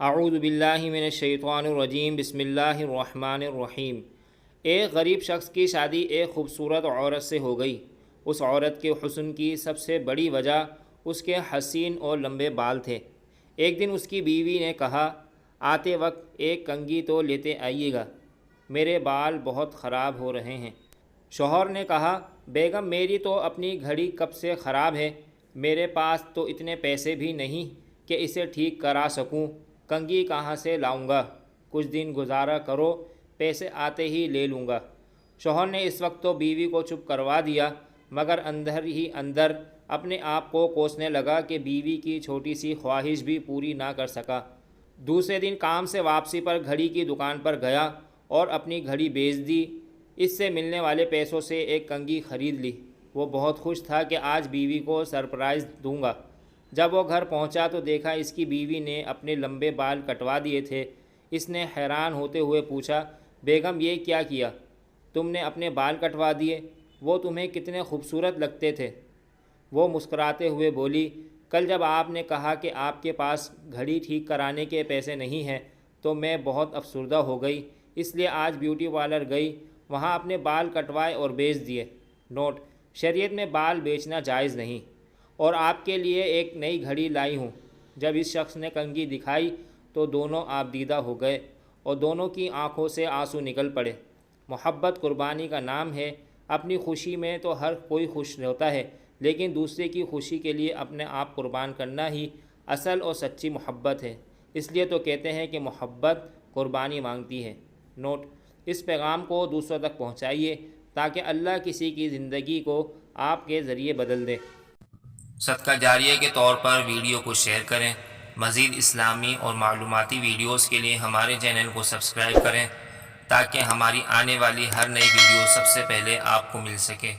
اعوذ باللہ من الشیطان الرجیم بسم اللہ الرحمن الرحیم۔ ایک غریب شخص کی شادی ایک خوبصورت عورت سے ہو گئی۔ اس عورت کے حسن کی سب سے بڑی وجہ اس کے حسین اور لمبے بال تھے۔ ایک دن اس کی بیوی نے کہا، آتے وقت ایک کنگھی تو لیتے آئیے گا، میرے بال بہت خراب ہو رہے ہیں۔ شوہر نے کہا، بیگم میری تو اپنی گھڑی کب سے خراب ہے، میرے پاس تو اتنے پیسے بھی نہیں کہ اسے ٹھیک کرا سکوں، کنگھی کہاں سے لاؤں گا؟ کچھ دن گزارا کرو، پیسے آتے ہی لے لوں گا۔ شوہر نے اس وقت تو بیوی کو چپ کروا دیا، مگر اندر ہی اندر اپنے آپ کو کوسنے لگا کہ بیوی کی چھوٹی سی خواہش بھی پوری نہ کر سکا۔ دوسرے دن کام سے واپسی پر گھڑی کی دکان پر گیا اور اپنی گھڑی بیچ دی۔ اس سے ملنے والے پیسوں سے ایک کنگھی خرید لی۔ وہ بہت خوش تھا کہ آج بیوی کو سرپرائز دوں گا۔ جب وہ گھر پہنچا تو دیکھا اس کی بیوی نے اپنے لمبے بال کٹوا دیے تھے۔ اس نے حیران ہوتے ہوئے پوچھا، بیگم یہ کیا کیا؟ تم نے اپنے بال کٹوا دیے، وہ تمہیں کتنے خوبصورت لگتے تھے۔ وہ مسکراتے ہوئے بولی، کل جب آپ نے کہا کہ آپ کے پاس گھڑی ٹھیک کرانے کے پیسے نہیں ہیں تو میں بہت افسردہ ہو گئی، اس لیے آج بیوٹی پارلر گئی، وہاں اپنے بال کٹوائے اور بیچ دیے۔ نوٹ: شریعت میں بال بیچنا جائز نہیں، اور آپ کے لیے ایک نئی گھڑی لائی ہوں۔ جب اس شخص نے کنگھی دکھائی تو دونوں آبدیدہ ہو گئے اور دونوں کی آنکھوں سے آنسو نکل پڑے۔ محبت قربانی کا نام ہے۔ اپنی خوشی میں تو ہر کوئی خوش ہوتا ہے، لیکن دوسرے کی خوشی کے لیے اپنے آپ قربان کرنا ہی اصل اور سچی محبت ہے۔ اس لیے تو کہتے ہیں کہ محبت قربانی مانگتی ہے۔ نوٹ: اس پیغام کو دوسروں تک پہنچائیے تاکہ اللہ کسی کی زندگی کو آپ کے ذریعے بدل دے۔ صدقہ جاریہ کے طور پر ویڈیو کو شیئر کریں۔ مزید اسلامی اور معلوماتی ویڈیوز کے لیے ہمارے چینل کو سبسکرائب کریں تاکہ ہماری آنے والی ہر نئی ویڈیو سب سے پہلے آپ کو مل سکے۔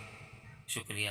شکریہ۔